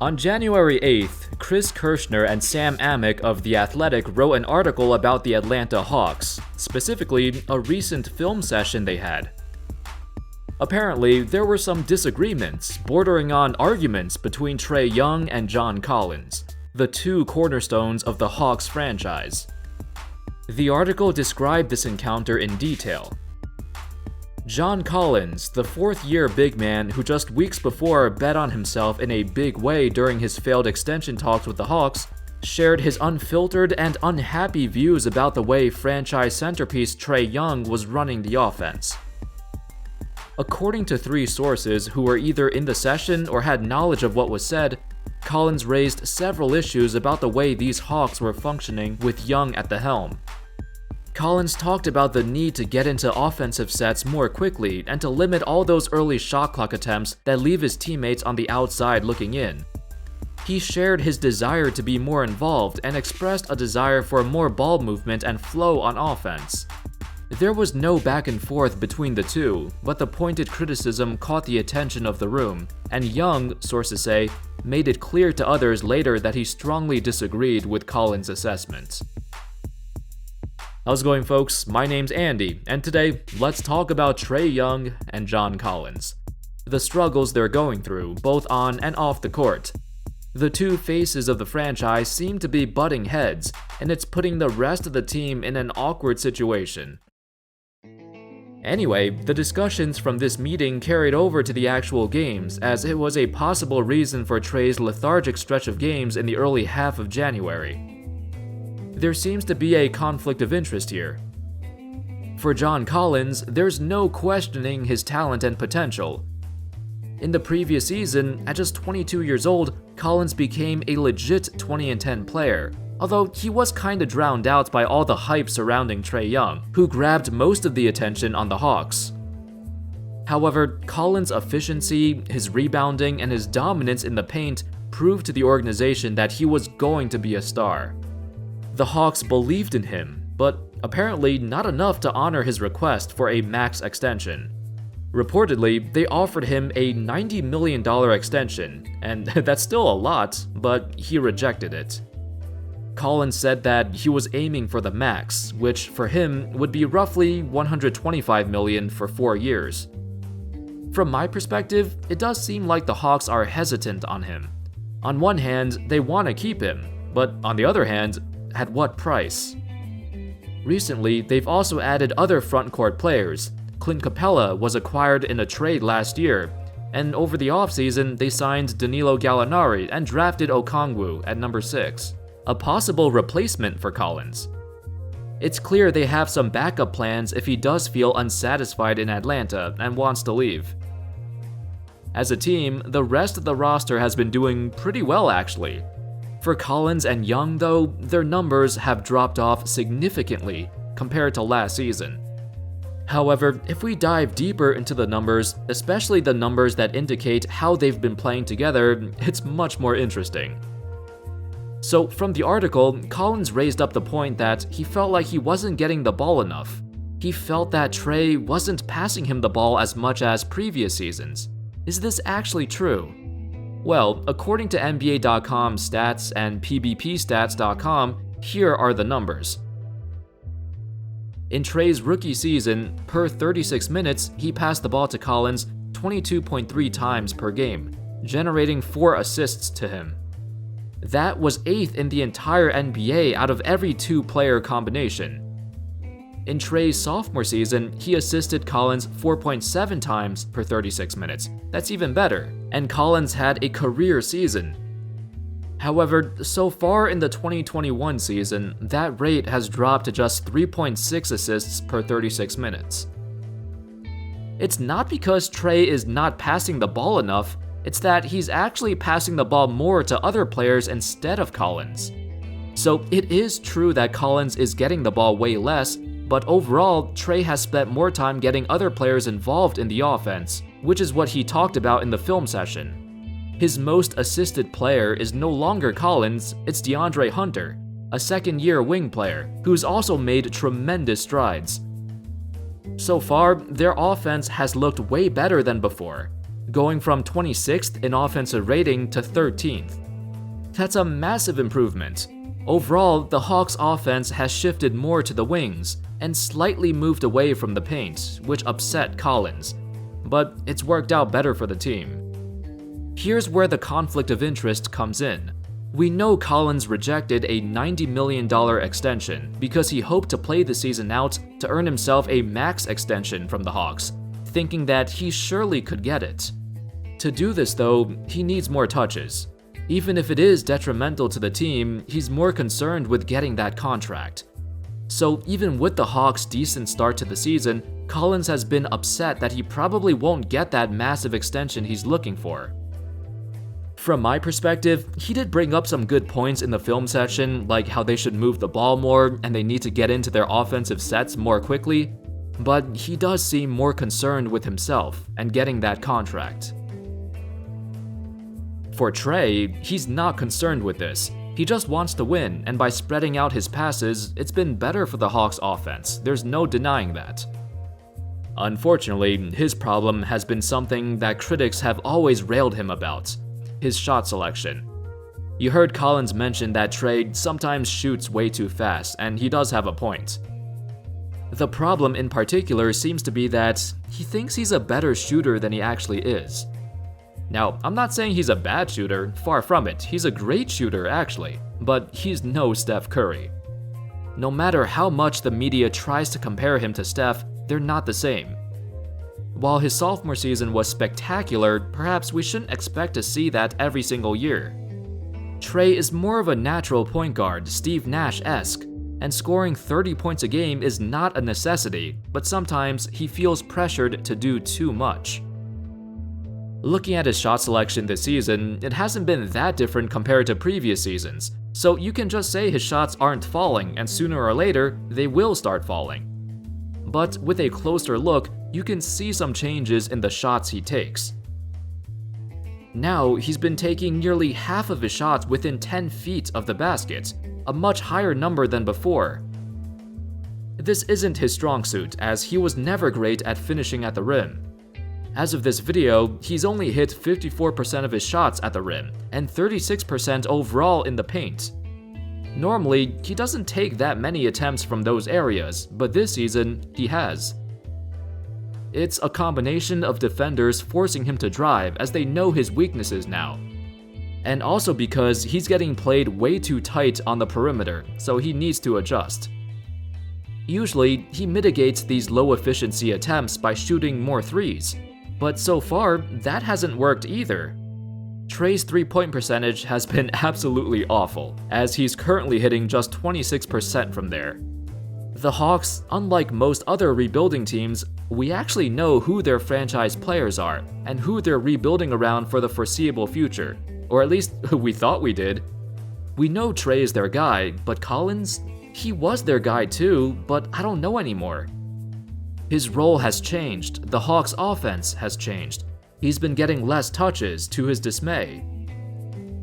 On January 8th, Chris Kirschner and Sam Amick of The Athletic wrote an article about the Atlanta Hawks, specifically a recent film session they had. Apparently, there were some disagreements, bordering on arguments between Trae Young and John Collins, the two cornerstones of the Hawks franchise. The article described this encounter in detail. John Collins, the fourth-year big man who just weeks before bet on himself in a big way during his failed extension talks with the Hawks, shared his unfiltered and unhappy views about the way franchise centerpiece Trae Young was running the offense. According to three sources who were either in the session or had knowledge of what was said, Collins raised several issues about the way these Hawks were functioning with Young at the helm. Collins talked about the need to get into offensive sets more quickly and to limit all those early shot clock attempts that leave his teammates on the outside looking in. He shared his desire to be more involved and expressed a desire for more ball movement and flow on offense. There was no back and forth between the two, but the pointed criticism caught the attention of the room, and Young, sources say, made it clear to others later that he strongly disagreed with Collins' assessment. How's it going, folks? My name's Andy, and today, let's talk about Trae Young and John Collins. The struggles they're going through, both on and off the court. The two faces of the franchise seem to be butting heads, and it's putting the rest of the team in an awkward situation. Anyway, the discussions from this meeting carried over to the actual games, as it was a possible reason for Trae's lethargic stretch of games in the early half of January. There seems to be a conflict of interest here. For John Collins, there's no questioning his talent and potential. In the previous season, at just 22 years old, Collins became a legit 20-10 player, although he was kinda drowned out by all the hype surrounding Trae Young, who grabbed most of the attention on the Hawks. However, Collins' efficiency, his rebounding, and his dominance in the paint proved to the organization that he was going to be a star. The Hawks believed in him, but apparently not enough to honor his request for a max extension. Reportedly, they offered him a $90 million extension, and that's still a lot, but he rejected it. Collins said that he was aiming for the max, which for him would be roughly $125 million for 4 years. From my perspective, it does seem like the Hawks are hesitant on him. On one hand, they want to keep him, but on the other hand, at what price? Recently, they've also added other frontcourt players. Clint Capella was acquired in a trade last year, and over the offseason, they signed Danilo Gallinari and drafted Okongwu at number 6, a possible replacement for Collins. It's clear they have some backup plans if he does feel unsatisfied in Atlanta and wants to leave. As a team, the rest of the roster has been doing pretty well actually. For Collins and Young, though, their numbers have dropped off significantly compared to last season. However, if we dive deeper into the numbers, especially the numbers that indicate how they've been playing together, it's much more interesting. So, from the article, Collins raised up the point that he felt like he wasn't getting the ball enough. He felt that Trae wasn't passing him the ball as much as previous seasons. Is this actually true? Well, according to NBA.com stats and PBPstats.com, here are the numbers. In Trae's rookie season, per 36 minutes, he passed the ball to Collins 22.3 times per game, generating 4 assists to him. That was 8th in the entire NBA out of every 2-player combination. In Trae's sophomore season, he assisted Collins 4.7 times per 36 minutes. That's even better, and Collins had a career season. However, so far in the 2021 season, that rate has dropped to just 3.6 assists per 36 minutes. It's not because Trae is not passing the ball enough, it's that he's actually passing the ball more to other players instead of Collins. So it is true that Collins is getting the ball way less, but overall, Trae has spent more time getting other players involved in the offense, which is what he talked about in the film session. His most assisted player is no longer Collins, it's DeAndre Hunter, a second-year wing player, who's also made tremendous strides. So far, their offense has looked way better than before. going from 26th in offensive rating to 13th. That's a massive improvement. Overall, the Hawks' offense has shifted more to the wings and slightly moved away from the paint, which upset Collins, but it's worked out better for the team. Here's where the conflict of interest comes in. We know Collins rejected a $90 million extension because he hoped to play the season out to earn himself a max extension from the Hawks, thinking that he surely could get it. To do this though, he needs more touches. Even if it is detrimental to the team, he's more concerned with getting that contract. So even with the Hawks' decent start to the season, Collins has been upset that he probably won't get that massive extension he's looking for. From my perspective, he did bring up some good points in the film section, like how they should move the ball more and they need to get into their offensive sets more quickly, but he does seem more concerned with himself and getting that contract. For Trae, he's not concerned with this. He just wants to win, and by spreading out his passes, it's been better for the Hawks' offense. There's no denying that. Unfortunately, his problem has been something that critics have always railed him about: his shot selection. You heard Collins mention that Trae sometimes shoots way too fast, and he does have a point. The problem in particular seems to be that he thinks he's a better shooter than he actually is. Now, I'm not saying he's a bad shooter, far from it. He's a great shooter actually, but he's no Steph Curry. No matter how much the media tries to compare him to Steph, they're not the same. While his sophomore season was spectacular, perhaps we shouldn't expect to see that every single year. Trae is more of a natural point guard, Steve Nash-esque, and scoring 30 points a game is not a necessity, but sometimes he feels pressured to do too much. Looking at his shot selection this season, it hasn't been that different compared to previous seasons, so you can just say his shots aren't falling, and sooner or later, they will start falling. But with a closer look, you can see some changes in the shots he takes. Now, he's been taking nearly half of his shots within 10 feet of the basket, a much higher number than before. This isn't his strong suit, as he was never great at finishing at the rim. As of this video, he's only hit 54% of his shots at the rim, and 36% overall in the paint. Normally, he doesn't take that many attempts from those areas, but this season, he has. It's a combination of defenders forcing him to drive as they know his weaknesses now. And also because he's getting played way too tight on the perimeter, so he needs to adjust. Usually, he mitigates these low-efficiency attempts by shooting more threes, but so far, that hasn't worked either. Trae's three-point percentage has been absolutely awful, as he's currently hitting just 26% from there. The Hawks, unlike most other rebuilding teams, we actually know who their franchise players are and who they're rebuilding around for the foreseeable future, or at least we thought we did. We know Trae is their guy, but Collins? He was their guy too, but I don't know anymore. His role has changed, the Hawks' offense has changed. He's been getting less touches to his dismay.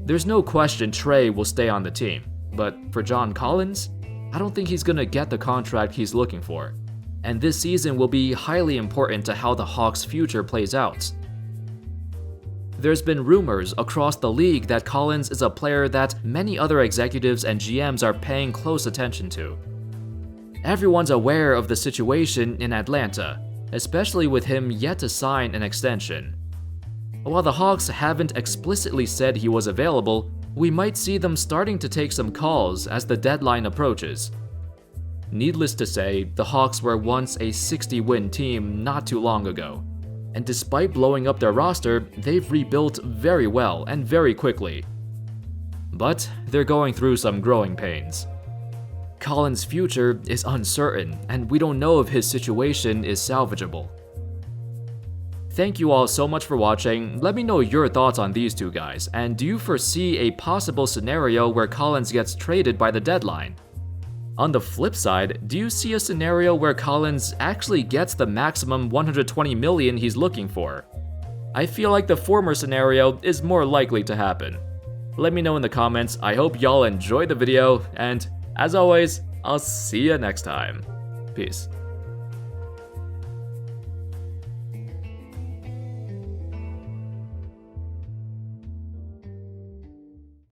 There's no question Trae will stay on the team, but for John Collins, I don't think he's gonna get the contract he's looking for. And this season will be highly important to how the Hawks' future plays out. There's been rumors across the league that Collins is a player that many other executives and GMs are paying close attention to. Everyone's aware of the situation in Atlanta, especially with him yet to sign an extension. While the Hawks haven't explicitly said he was available, we might see them starting to take some calls as the deadline approaches. Needless to say, the Hawks were once a 60-win team not too long ago, and despite blowing up their roster, they've rebuilt very well and very quickly. But they're going through some growing pains. Collins' future is uncertain, and we don't know if his situation is salvageable. Thank you all so much for watching. Let me know your thoughts on these two guys, and do you foresee a possible scenario where Collins gets traded by the deadline? On the flip side, do you see a scenario where Collins actually gets the maximum $120 million he's looking for? I feel like the former scenario is more likely to happen. Let me know in the comments. I hope y'all enjoyed the video, and as always, I'll see you next time. Peace.